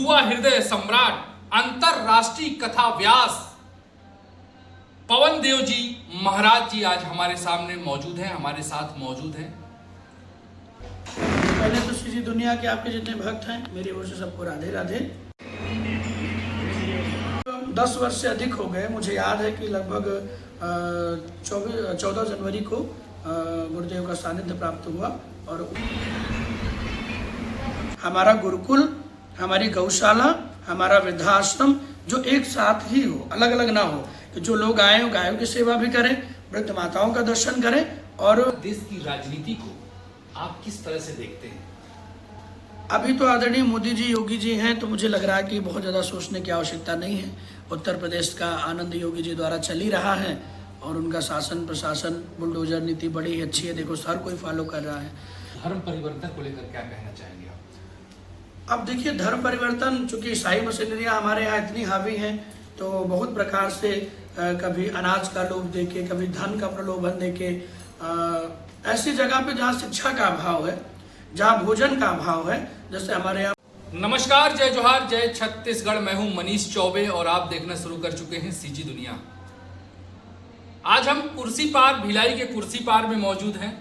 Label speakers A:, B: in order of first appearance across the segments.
A: युवा हृदय सम्राट अंतरराष्ट्रीय कथा व्यास पवन देव जी महाराज जी आज हमारे सामने मौजूद हैं, हमारे साथ मौजूद हैं।
B: पहले तो सीजी दुनिया के आपके जितने भक्त हैं मेरी ओर से सबको राधे राधे। 10 वर्ष से अधिक हो गए। मुझे याद है कि लगभग 14 जनवरी को गुरुदेव का सानिध्य प्राप्त हुआ और हमारा गुरुकुल, हमारी गौशाला, हमारा वृद्धाश्रम जो एक साथ ही हो, अलग अलग ना हो, कि जो लोग आए हो गायों की सेवा भी करें, वृद्ध माताओं का दर्शन करें। और
A: देश की राजनीति को आप किस तरह से देखते हैं?
B: अभी तो आदरणीय मोदी जी, योगी जी हैं, तो मुझे लग रहा है कि बहुत ज़्यादा सोचने की आवश्यकता नहीं है। उत्तर प्रदेश का आनंद योगी जी द्वारा चल ही रहा है और उनका शासन प्रशासन बुलडोजर नीति बड़ी ही अच्छी है। देखो हर कोई फॉलो कर रहा है।
A: धर्म परिवर्तन को लेकर क्या कहना चाहेंगे आप?
B: अब देखिए, धर्म परिवर्तन, चूंकि ईसाई मशीनरियाँ हमारे यहाँ इतनी हावी हैं, तो बहुत प्रकार से कभी अनाज का लोभ देके, कभी धन का प्रलोभन देके, ऐसी जगह पे जहाँ शिक्षा का अभाव है, जहाँ भोजन का अभाव है, जैसे हमारे यहाँ।
A: नमस्कार, जय जोहार, जय छत्तीसगढ़। मैं हूं मनीष चौबे और आप देखना शुरू कर चुके हैं सीजी दुनिया। आज हम कुर्सी पार, भिलाई के कुर्सी पार में मौजूद हैं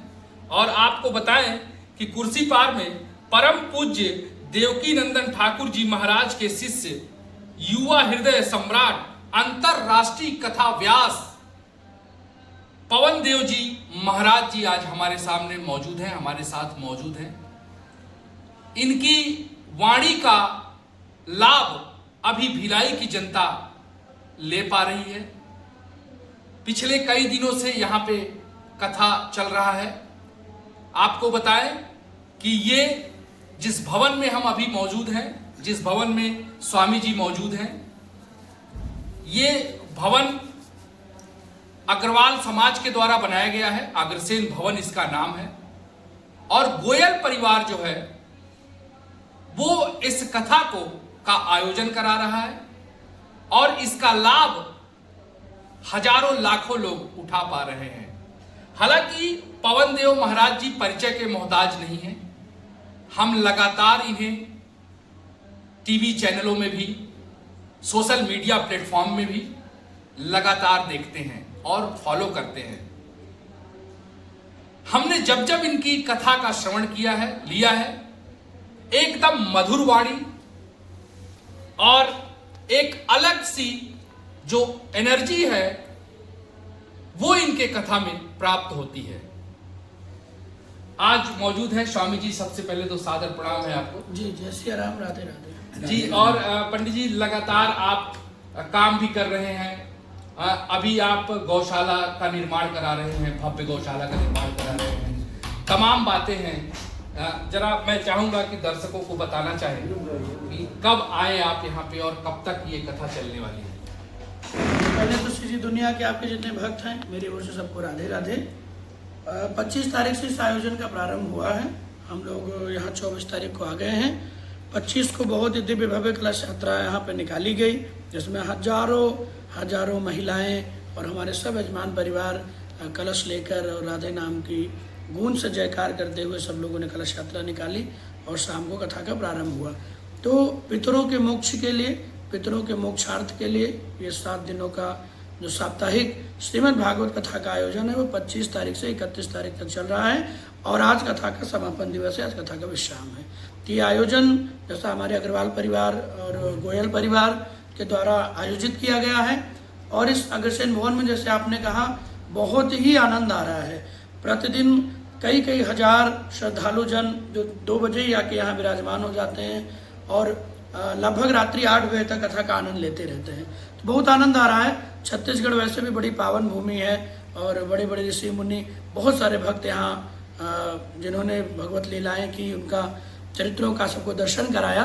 A: और आपको बताएं कि कुर्सी पार में परम पूज्य देवकी नंदन ठाकुर जी महाराज के शिष्य युवा हृदय सम्राट अंतरराष्ट्रीय कथा व्यास पवन देव जी महाराज जी आज हमारे सामने मौजूद हैं, हमारे साथ मौजूद हैं। इनकी वाणी का लाभ अभी भिलाई की जनता ले पा रही है। पिछले कई दिनों से यहाँ पे कथा चल रहा है। आपको बताएं कि ये जिस भवन में हम अभी मौजूद हैं, जिस भवन में स्वामी जी मौजूद हैं, ये भवन अग्रवाल समाज के द्वारा बनाया गया है। अग्रसेन भवन इसका नाम है और गोयल परिवार जो है वो इस कथा का आयोजन करा रहा है और इसका लाभ हजारों लाखों लोग उठा पा रहे हैं। हालांकि पवन देव महाराज जी परिचय के मोहताज नहीं हैं। हम लगातार इन्हें टीवी चैनलों में भी, सोशल मीडिया प्लेटफॉर्म में भी लगातार देखते हैं और फॉलो करते हैं। हमने जब जब इनकी कथा का श्रवण लिया है, एकदम मधुर वाणी और एक अलग सी जो एनर्जी है वो इनके कथा में प्राप्त होती है। आज मौजूद है स्वामी जी। सबसे पहले तो सादर प्रणाम है आपको।
B: जी, जय श्री राम, राधे राधे
A: जी। और पंडित जी, लगातार आप काम भी कर रहे हैं। अभी आप गौशाला का निर्माण करा रहे हैं, भव्य गौशाला का निर्माण करा रहे हैं, तमाम बातें हैं। जरा मैं चाहूंगा कि दर्शकों को बताना चाहें कि कब आए आप यहाँ पे और कब तक ये कथा चलने वाली है?
B: पहले तो सीजी दुनिया के आपके जितने भक्त हैं मेरी ओर से सबको राधे राधे। 25 तारीख से इस आयोजन का प्रारंभ हुआ है। हम लोग यहाँ 24 तारीख को आ गए हैं। 25 को बहुत ही दिव्य भव्य कलश यात्रा यहाँ पे निकाली गई, जिसमें हजारों महिलाएं और हमारे सब यजमान परिवार कलश लेकर और राधे नाम की गूंज से जयकार करते हुए सब लोगों ने कलश यात्रा निकाली और शाम को कथा का प्रारंभ हुआ। तो पितरों के मोक्ष के लिए, पितरों के मोक्षार्थ के लिए ये 7 दिनों का जो साप्ताहिक श्रीमद् भागवत कथा का आयोजन है वो 25 तारीख से 31 तारीख तक चल रहा है और आज कथा का समापन दिवस है, आज कथा का विश्राम है। तो ये आयोजन जैसा हमारे अग्रवाल परिवार और गोयल परिवार के द्वारा आयोजित किया गया है और इस अग्रसेन भवन में, जैसे आपने कहा, बहुत ही आनंद आ रहा है। प्रतिदिन कई हजार श्रद्धालु जन जो 2 बजे ही आके यहाँ विराजमान हो जाते हैं और लगभग रात्रि 8 बजे तक कथा का आनंद लेते रहते हैं। तो बहुत आनंद आ रहा है। छत्तीसगढ़ वैसे भी बड़ी पावन भूमि है और बड़े बड़े ऋषि मुनि, बहुत सारे भक्त यहाँ जिन्होंने भगवत लीलाएं की, उनका चरित्रों का सबको दर्शन कराया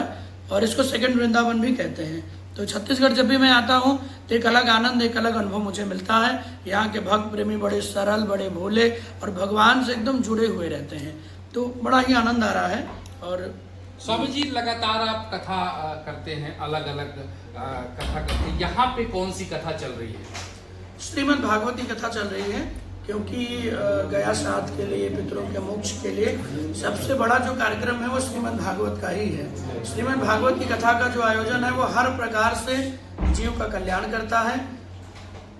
B: और इसको सेकंड वृंदावन भी कहते हैं। तो छत्तीसगढ़ जब भी मैं आता हूँ तो एक अलग आनंद, एक अलग अनुभव मुझे मिलता है। यहाँ के भक्त प्रेमी बड़े सरल, बड़े भोले और भगवान से एकदम जुड़े हुए रहते हैं। तो बड़ा ही आनंद आ रहा है। और
A: स्वामी जी, लगातार आप कथा करते हैं, अलग अलग कथा करते हैं। यहाँ पे कौन सी कथा चल रही है?
B: श्रीमद् भागवत की कथा चल रही है क्योंकि गया श्राद्ध के लिए, पितरों के मोक्ष के लिए सबसे बड़ा जो कार्यक्रम है वो श्रीमद् भागवत का ही है। श्रीमद् भागवत की कथा का जो आयोजन है वो हर प्रकार से जीव का कल्याण करता है।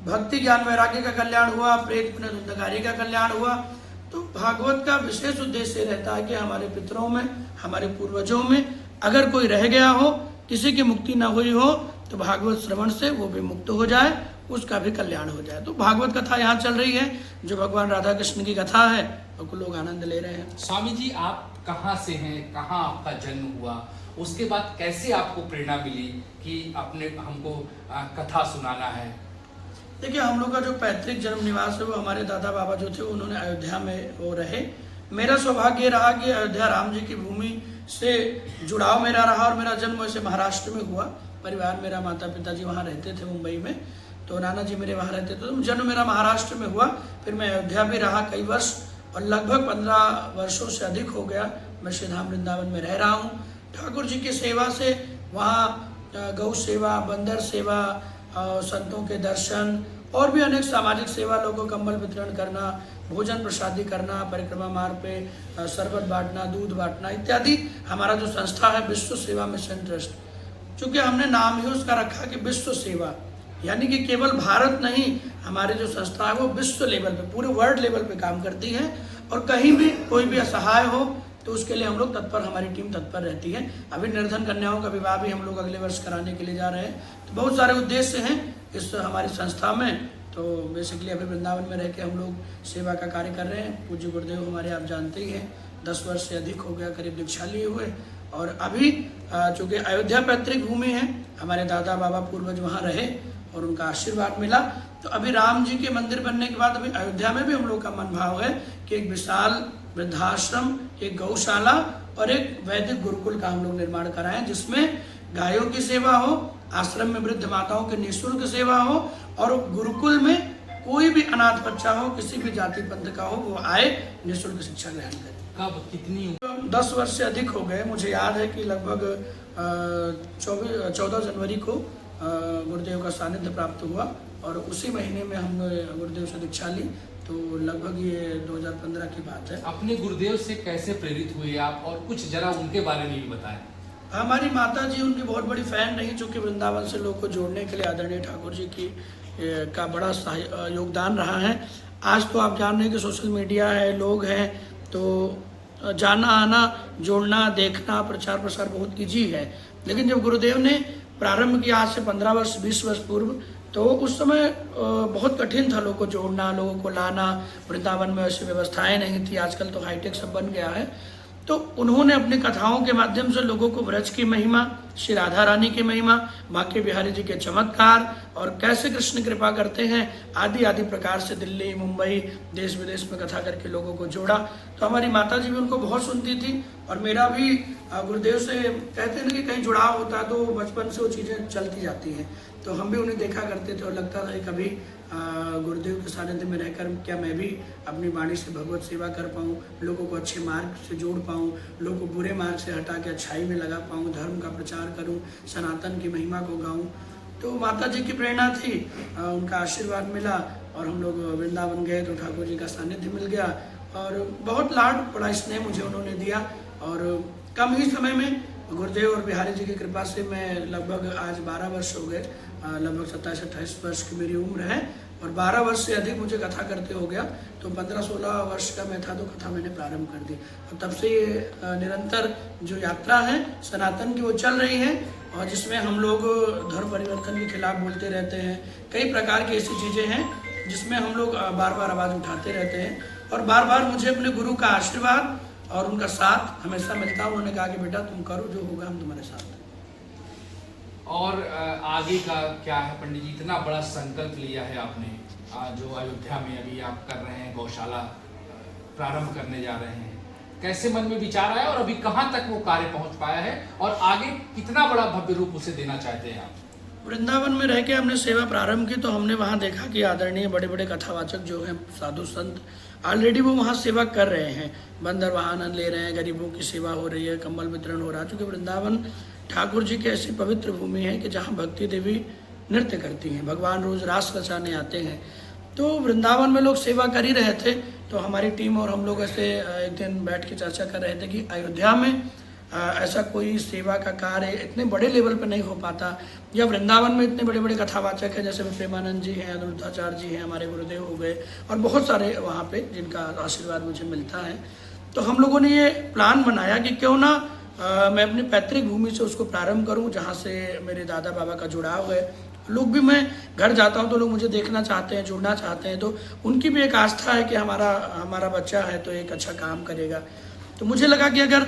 B: भक्ति ज्ञान वैराग्य का कल्याण हुआ, प्रेत पुण्य धुंधकारी का कल्याण हुआ। तो भागवत का विशेष उद्देश्य रहता है कि हमारे पितरों में, हमारे पूर्वजों में अगर कोई रह गया हो, किसी की मुक्ति ना हुई हो, तो भागवत श्रवण से वो भी मुक्त हो जाए, उसका भी कल्याण हो जाए। तो भागवत कथा यहाँ चल रही है, जो भगवान राधा कृष्ण की कथा है, और कुछ लोग आनंद ले रहे हैं।
A: स्वामी जी, आप कहाँ से हैं, कहाँ आपका जन्म हुआ, उसके बाद कैसे आपको प्रेरणा मिली कि अपने हमको कथा सुनाना है?
B: देखिए, हम लोग का जो पैतृक जन्म निवास है वो हमारे दादा बाबा जो थे उन्होंने अयोध्या में वो रहे। मेरा सौभाग्य रहा कि अयोध्या राम जी की भूमि से जुड़ाव मेरा रहा, और मेरा जन्म वैसे महाराष्ट्र में हुआ। परिवार मेरा, माता पिताजी वहाँ रहते थे मुंबई में, तो नाना जी मेरे वहाँ रहते थे। तो जन्म मेरा महाराष्ट्र में हुआ। फिर मैं अयोध्या भी रहा कई वर्ष, और लगभग 15 वर्षों से अधिक हो गया मैं श्री धाम वृंदावन में रह रहा हूँ। ठाकुर जी की सेवा से वहाँ गौ सेवा, बंदर सेवा, संतों के दर्शन और भी अनेक सामाजिक सेवा, लोगों को कंबल वितरण करना, भोजन प्रसादी करना, परिक्रमा मार्ग पे शरबत बांटना, दूध बांटना इत्यादि हमारा जो संस्था है विश्व सेवा मिशन ट्रस्ट, चूँकि हमने नाम ही उसका रखा कि विश्व सेवा, यानी कि केवल भारत नहीं, हमारी जो संस्था है वो विश्व लेवल पे, पूरे वर्ल्ड लेवल पे काम करती है। और कहीं भी कोई भी असहाय हो तो उसके लिए हम लोग तत्पर, हमारी टीम तत्पर रहती है। अभी निर्धन कन्याओं का विवाह भी हम लोग अगले वर्ष कराने के लिए जा रहे हैं। तो बहुत सारे उद्देश्य हैं इस हमारी संस्था में। तो बेसिकली अभी वृंदावन में रह के हम लोग सेवा का कार्य कर रहे हैं। पूज्य गुरुदेव हमारे आप जानते ही हैं, 10 वर्ष से अधिक हो गया करीब दीक्षा लिए हुए। और अभी चूँकि अयोध्या पैतृक भूमि है, हमारे दादा बाबा पूर्वज वहाँ रहे और उनका आशीर्वाद मिला। तो अभी राम जी के मंदिर बनने के बाद अभी अयोध्या में भी हम लोग का मन भाव है कि एक विशाल वृद्धाश्रम, एक गौशाला और एक वैदिक गुरुकुल का हम लोग निर्माण कराएं, जिसमें गायों की सेवा हो, आश्रम में वृद्ध माताओं की निःशुल्क सेवा हो, और गुरुकुल में कोई भी अनाथ बच्चा हो, किसी भी जाति पंथ का हो, वो आए, निःशुल्क शिक्षा ग्रहण करे।
A: कब, कितनी?
B: 10 वर्ष से अधिक हो गए। मुझे याद है कि लगभग 14 जनवरी को गुरुदेव का सानिध्य प्राप्त हुआ, और उसी महीने में हमने गुरुदेव से दीक्षा ली। तो लगभग ये 2015 की बात है।
A: अपने गुरुदेव से कैसे प्रेरित हुए आप, और कुछ जरा उनके बारे में भी बताएं।
B: हमारी माता जी उनकी बहुत बड़ी फैन रही, चूँकि वृंदावन से लोग को जोड़ने के लिए आदरणीय ठाकुर जी की का बड़ा योगदान रहा है। आज तो आप जान रहे हैं कि सोशल मीडिया है, लोग हैं, तो जाना आना, जोड़ना, देखना, प्रचार प्रसार बहुत ईजी है। लेकिन जब गुरुदेव ने प्रारंभ किया आज से 15 वर्ष 20 वर्ष पूर्व, तो उस समय बहुत कठिन था लोगों को जोड़ना, लोगों को लाना। वृंदावन में वैसी व्यवस्थाएं नहीं थी, आजकल तो हाईटेक सब बन गया है। तो उन्होंने अपनी कथाओं के माध्यम से लोगों को व्रज की महिमा, श्री राधा रानी की महिमा, बांके बिहारी जी के चमत्कार और कैसे कृष्ण कृपा करते हैं आदि आदि प्रकार से दिल्ली, मुंबई, देश विदेश में कथा करके लोगों को जोड़ा। तो हमारी माता जी भी उनको बहुत सुनती थी, और मेरा भी गुरुदेव से कहते हैं ना कि कहीं जुड़ाव होता है तो बचपन से वो चीज़ें चलती जाती हैं। तो हम भी उन्हें देखा करते थे, और लगता था कि कभी गुरुदेव के सानिध्य में रहकर क्या मैं भी अपनी वाणी से भगवत सेवा कर पाऊँ, लोगों को अच्छे मार्ग से जोड़ पाऊँ, लोगों को बुरे मार्ग से हटा के अच्छाई में लगा पाऊँ, धर्म का प्रचार करूँ, सनातन की महिमा को गाऊँ। तो माता जी की प्रेरणा थी, उनका आशीर्वाद मिला, और हम लोग वृंदावन गए तो ठाकुर जी का सानिध्य मिल गया, और बहुत लाड, बड़ा स्नेह मुझे उन्होंने दिया। और कम ही समय में गुरुदेव और बिहारी जी की कृपा से मैं लगभग आज 12 वर्ष हो गए, लगभग 27-28 वर्ष की मेरी उम्र है, और 12 वर्ष से अधिक मुझे कथा करते हो गया। तो 15-16 वर्ष का मैं था तो कथा मैंने प्रारंभ कर दी, और तब से ये निरंतर जो यात्रा है सनातन की वो चल रही है, और जिसमें हम लोग धर्म परिवर्तन के खिलाफ बोलते रहते हैं। कई प्रकार की ऐसी चीज़ें हैं जिसमें हम लोग बार बार आवाज़ उठाते रहते हैं, और बार बार मुझे अपने गुरु का आशीर्वाद और उनका साथ हमेशा मिलता। उन्होंने कहा कि बेटा तुम करो, जो होगा हम तुम्हारे साथ हैं।
A: और आगे का क्या है पंडित जी? इतना बड़ा संकल्प लिया है आपने, जो अयोध्या में अभी आप कर रहे हैं, गौशाला प्रारंभ करने जा रहे हैं, कैसे मन में विचार आया, और अभी कहाँ तक वो कार्य पहुँच पाया है, और आगे कितना बड़ा भव्य रूप उसे देना चाहते हैं आप?
B: वृंदावन में रह के हमने सेवा प्रारंभ की, तो हमने वहाँ देखा कि आदरणीय बड़े बड़े कथावाचक जो हैं, साधु संत, ऑलरेडी वो वहाँ सेवा कर रहे हैं। बंदर वहाँ आनंद ले रहे हैं, गरीबों की सेवा हो रही है, कंबल वितरण हो रहा है। क्योंकि वृंदावन ठाकुर जी की ऐसी पवित्र भूमि है कि जहाँ भक्ति देवी नृत्य करती हैं, भगवान रोज रास रचाने आते हैं। तो वृंदावन में लोग सेवा कर ही रहे थे, तो हमारी टीम और हम लोग ऐसे एक दिन बैठ के चर्चा कर रहे थे कि अयोध्या में ऐसा कोई सेवा का कार्य इतने बड़े लेवल पर नहीं हो पाता, या वृंदावन में इतने बड़े बड़े कथावाचक हैं, जैसे प्रेमानंद जी हैं, अनिरुद्धाचार्य जी हैं, हमारे गुरुदेव हो गए, और बहुत सारे वहाँ पे जिनका आशीर्वाद मुझे मिलता है। तो हम लोगों ने ये प्लान बनाया कि क्यों ना मैं अपनी पैतृक भूमि से उसको प्रारंभ करूं, जहां से मेरे दादा बाबा का जुड़ाव है। लोग भी, मैं घर जाता हूं तो लोग मुझे देखना चाहते हैं, जुड़ना चाहते हैं, तो उनकी भी एक आस्था है कि हमारा बच्चा है तो एक अच्छा काम करेगा। तो मुझे लगा कि अगर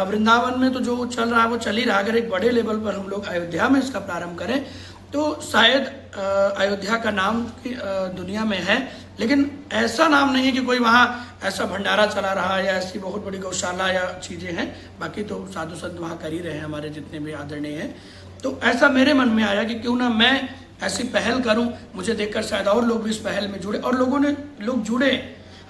B: वृंदावन में तो जो चल रहा है वो चल ही रहा, अगर एक बड़े लेवल पर हम लोग अयोध्या में इसका प्रारंभ करें तो शायद अयोध्या का नाम दुनिया में है, लेकिन ऐसा नाम नहीं है कि कोई वहाँ ऐसा भंडारा चला रहा है या ऐसी बहुत बड़ी गौशाला या चीज़ें हैं। बाकी तो साधु संत वहाँ कर ही रहे हैं, हमारे जितने भी आदरणीय हैं। तो ऐसा मेरे मन में आया कि क्यों ना मैं ऐसी पहल करूं, मुझे देखकर शायद और लोग भी इस पहल में जुड़े, और लोग जुड़े।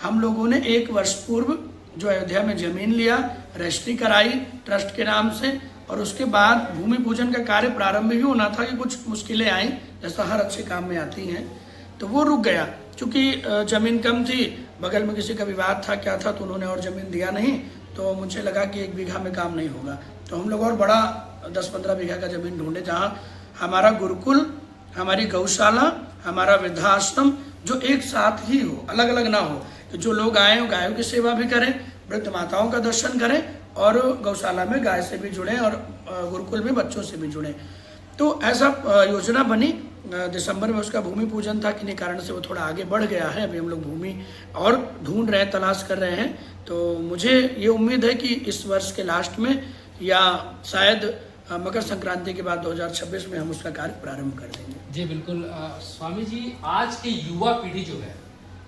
B: हम लोगों ने 1 वर्ष पूर्व जो अयोध्या में ज़मीन लिया, रजिस्ट्री कराई ट्रस्ट के नाम से, और उसके बाद भूमि पूजन का कार्य प्रारंभ भी होना था कि कुछ मुश्किलें आई, जैसा हर अच्छे काम में आती हैं, तो वो रुक गया। क्योंकि ज़मीन कम थी, बगल में किसी का विवाद था, क्या था, तो उन्होंने और ज़मीन दिया नहीं, तो मुझे लगा कि 1 बीघा में काम नहीं होगा, तो हम लोग और बड़ा 10-15 बीघा का ज़मीन ढूंढे, जहाँ हमारा गुरुकुल, हमारी गौशाला, हमारा वृद्धाश्रम जो एक साथ ही हो, अलग अलग ना हो, कि जो लोग आए वो गायों की सेवा भी करें, वृद्ध माताओं का दर्शन करें, और गौशाला में गाय से भी जुड़ें, और गुरुकुल में बच्चों से भी जुड़ें। तो ऐसा योजना बनी। दिसंबर में उसका भूमि पूजन था, किन्हीं कारण से वो थोड़ा आगे बढ़ गया है। अभी हम लोग भूमि और ढूंढ रहे हैं, तलाश कर रहे हैं। तो मुझे ये उम्मीद है कि इस वर्ष के लास्ट में या शायद मकर संक्रांति के बाद 2026 में हम उसका कार्य प्रारंभ कर देंगे।
A: जी बिल्कुल। स्वामी जी, आज की युवा पीढ़ी जो है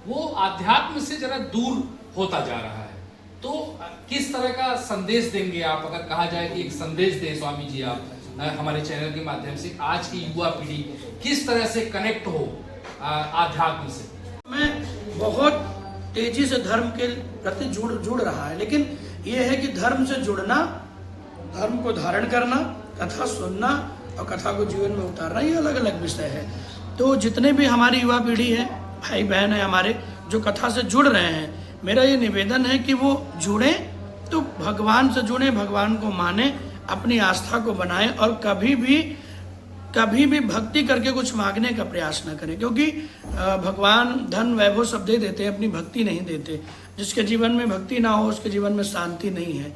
A: वो आध्यात्म से जरा दूर होता जा रहा है, तो किस तरह का संदेश देंगे आप? अगर कहा जाए कि एक संदेश दें स्वामी जी आप हमारे चैनल के माध्यम से, आज की युवा पीढ़ी किस तरह से कनेक्ट हो आध्यात्म से?
B: मैं बहुत तेजी से धर्म के प्रति जुड़ रहा है, लेकिन यह है कि धर्म से जुड़ना, धर्म को धारण करना, कथा सुनना और कथा को जीवन में उतारना, ये अलग अलग विषय है। तो जितने भी हमारी युवा पीढ़ी है, भाई बहन है हमारे, जो कथा से जुड़ रहे हैं, मेरा ये निवेदन है कि वो जुड़े तो भगवान से जुड़े, भगवान को माने, अपनी आस्था को बनाएं, और कभी भी भक्ति करके कुछ मांगने का प्रयास न करें, क्योंकि भगवान धन वैभव सब दे देते हैं, अपनी भक्ति नहीं देते। जिसके जीवन में भक्ति ना हो उसके जीवन में शांति नहीं है।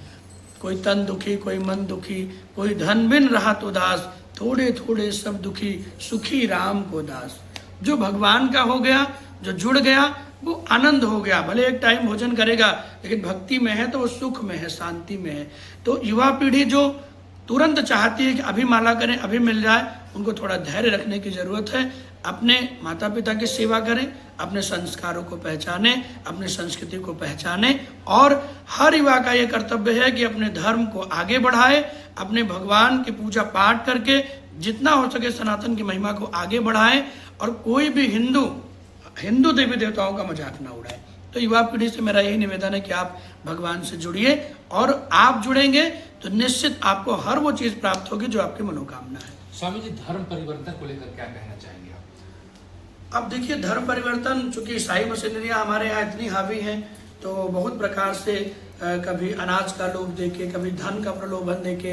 B: कोई तन दुखी, कोई मन दुखी, कोई धन बिन रहा तो दास, थोड़े थोड़े सब दुखी, सुखी राम को दास। जो भगवान का हो गया, जो जुड़ गया, वो आनंद हो गया। भले एक टाइम भोजन करेगा, लेकिन भक्ति में है तो वो सुख में है, शांति में है। तो युवा पीढ़ी जो तुरंत चाहती है कि अभी माला करें, अभी मिल जाए, उनको थोड़ा धैर्य रखने की जरूरत है। अपने माता पिता की सेवा करें, अपने संस्कारों को पहचाने, अपनी संस्कृति को पहचाने, और हर युवा का ये कर्तव्य है कि अपने धर्म को आगे बढ़ाए, अपने भगवान की पूजा पाठ करके जितना हो सके सनातन की महिमा को आगे बढ़ाए, और कोई भी हिंदू देवी देवताओं का मजाक ना उड़ाए। तो युवा पीढ़ी से मेरा यही निवेदन है कि आप भगवान से जुड़िए, और आप जुड़ेंगे तो निश्चित आपको हर वो चीज प्राप्त होगी जो आपकी मनोकामना है।
A: स्वामी जी, धर्म परिवर्तन को लेकर क्या कहना चाहेंगे आप?
B: अब देखिए, धर्म परिवर्तन, चूंकि ईसाई मशीनरियाँ हमारे यहाँ इतनी हावी हैं, तो बहुत प्रकार से कभी अनाज का लोभ देके, कभी धन का प्रलोभन देके,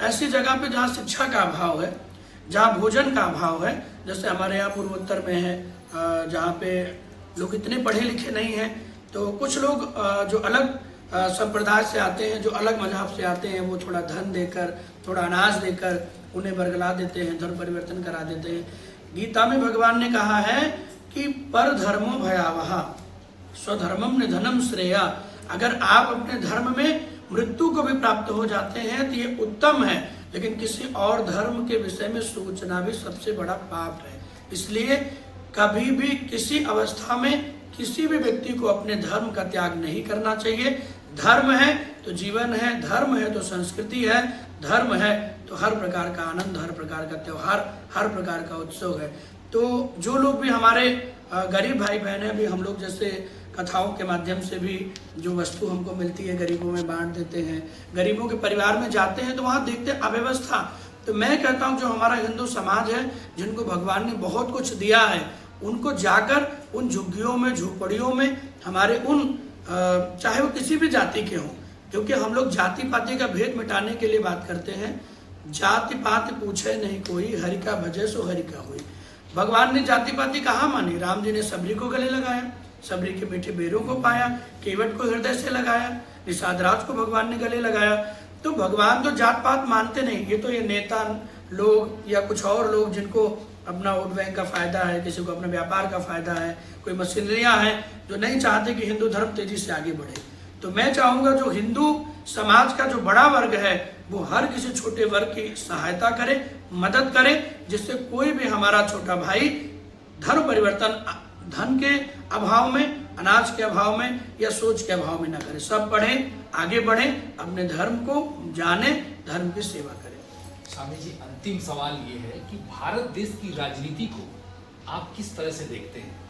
B: ऐसी जगह पे जहाँ शिक्षा का अभाव है, जहाँ भोजन का अभाव है, जैसे हमारे यहाँ पूर्वोत्तर में है, जहाँ पे लोग इतने पढ़े लिखे नहीं हैं, तो कुछ लोग जो अलग संप्रदाय से आते हैं, जो अलग मजहब से आते हैं, वो थोड़ा धन देकर, थोड़ा अनाज देकर उन्हें बरगला देते हैं, धर्म परिवर्तन करा देते हैं। गीता में भगवान ने कहा है कि पर धर्मो भयावह स्वधर्मम निधनम श्रेया। अगर आप अपने धर्म में मृत्यु को भी प्राप्त हो जाते हैं तो ये उत्तम है, लेकिन किसी और धर्म के विषय में सोचना भी सबसे बड़ा पाप है। इसलिए कभी भी किसी अवस्था में किसी भी व्यक्ति को अपने धर्म का त्याग नहीं करना चाहिए। धर्म है तो जीवन है, धर्म है तो संस्कृति है, धर्म है तो हर प्रकार का आनंद, हर प्रकार का त्यौहार, हर प्रकार का उत्सव है। तो जो लोग भी हमारे गरीब भाई बहन हैं, भी हम लोग जैसे कथाओं के माध्यम से भी जो वस्तु हमको मिलती है गरीबों में बांट देते हैं, गरीबों के परिवार में जाते हैं तो वहाँ देखते हैं अव्यवस्था। तो मैं कहता हूँ जो हमारा हिंदू समाज है, जिनको भगवान ने बहुत कुछ दिया है, उनको जाकर उन झुग्गियों में, झोपड़ियों में, हमारे उन चाहे वो किसी भी जाति के हों, क्योंकि हम लोग जाति पाति का भेद मिटाने के लिए बात करते हैं। जाति पाति पूछे नहीं कोई, हरि का भजे सो हरि का हुई। भगवान ने जाति पाति कहाँ मानी? राम जी ने सबरी को गले लगाया, सबरी के मीठे बेरों को पाया, केवट को हृदय से लगाया, निषाद राज को भगवान ने गले लगाया। तो भगवान तो जात पात मानते नहीं। ये तो ये नेता लोग या कुछ और लोग जिनको अपना वोट बैंक का फायदा है, किसी को अपना व्यापार का फायदा है, कोई मशीनरियां हैं जो नहीं चाहते कि हिंदू धर्म तेजी से आगे बढ़े। तो मैं चाहूंगा जो हिंदू समाज का जो बड़ा वर्ग है वो हर किसी छोटे वर्ग की सहायता करे, मदद करे, जिससे कोई भी हमारा छोटा भाई धर्म परिवर्तन धन के अभाव में, अनाज के अभाव में या सोच के अभाव में ना करे। सब पढ़े, आगे बढ़े, अपने धर्म को जाने, धर्म की सेवा करें।
A: स्वामी जी, अंतिम सवाल ये है कि भारत देश की राजनीति को आप किस तरह से देखते हैं?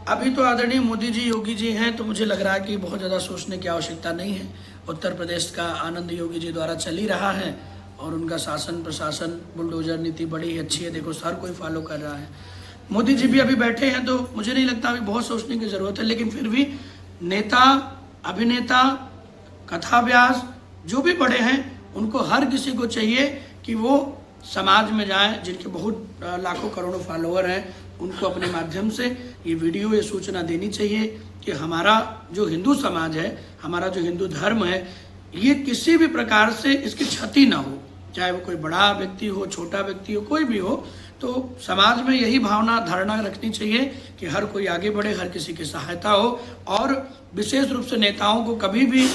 B: अभी तो आदरणीय मोदी जी, योगी जी हैं, तो मुझे लग रहा है कि बहुत ज़्यादा सोचने की आवश्यकता नहीं है। उत्तर प्रदेश का आनंद योगी जी द्वारा चल ही रहा है और उनका शासन प्रशासन बुलडोजर नीति बड़ी अच्छी है। देखो हर कोई फॉलो कर रहा है। मोदी जी भी अभी बैठे हैं, तो मुझे नहीं लगता अभी बहुत सोचने की ज़रूरत है। लेकिन फिर भी नेता, अभिनेता, कथा व्यास जो भी बड़े हैं, उनको हर किसी को चाहिए कि वो समाज में जाएं, जिनके बहुत लाखों करोड़ों फॉलोअर हैं, उनको अपने माध्यम से ये वीडियो, ये सूचना देनी चाहिए कि हमारा जो हिंदू समाज है, हमारा जो हिंदू धर्म है, ये किसी भी प्रकार से इसकी क्षति ना हो। चाहे वो कोई बड़ा व्यक्ति हो, छोटा व्यक्ति हो, कोई भी हो, तो समाज में यही भावना, धारणा रखनी चाहिए कि हर कोई आगे बढ़े, हर किसी की सहायता हो। और विशेष रूप से नेताओं को कभी भी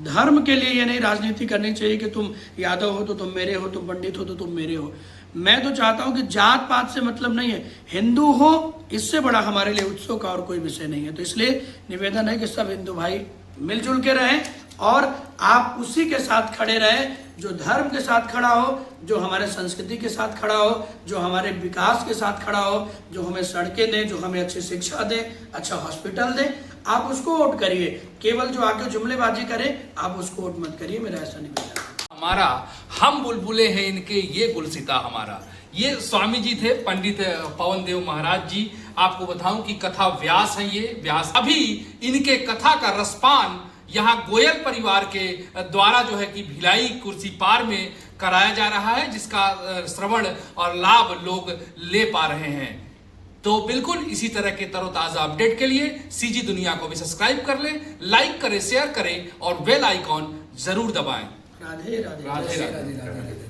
B: धर्म के लिए ये नहीं राजनीति करनी चाहिए कि तुम यादव हो तो तुम मेरे हो, तुम पंडित हो तो तुम मेरे हो। मैं तो चाहता हूं कि जात पात से मतलब नहीं है, हिंदू हो, इससे बड़ा हमारे लिए उत्सव का और कोई विषय नहीं है। तो इसलिए निवेदन है कि सब हिंदू भाई मिलजुल के रहें और आप उसी के साथ खड़े रहें जो धर्म के साथ खड़ा हो, जो हमारे संस्कृति के साथ खड़ा हो, जो हमारे विकास के साथ खड़ा हो, जो हमें सड़कें दे, जो हमें अच्छी शिक्षा दे, अच्छा हॉस्पिटल दे। आप उसको वोट करिए। केवल जो आके जुमलेबाजी करे, आप उसको वोट मत करिए। मेरा ऐसा निवेदन।
A: हमारा हम बुलबुले हैं इनके, ये गुलसिता हमारा। ये स्वामी जी थे, पंडित पवन देव महाराज जी। आपको बताऊं कि कथा व्यास हैं ये व्यास। अभी इनके कथा का रसपान यहाँ गोयल परिवार के द्वारा जो है कि भिलाई कुर्सी पार में कराया जा रहा है, जिसका श्रवण और लाभ लोग ले पा रहे हैं। तो बिल्कुल इसी तरह के तरोताजा अपडेट के लिए सीजी दुनिया को भी सब्सक्राइब कर लें, लाइक करें, शेयर करें और बेल आइकॉन जरूर दबाएं।
B: राधे राधे।
A: राधे राधे।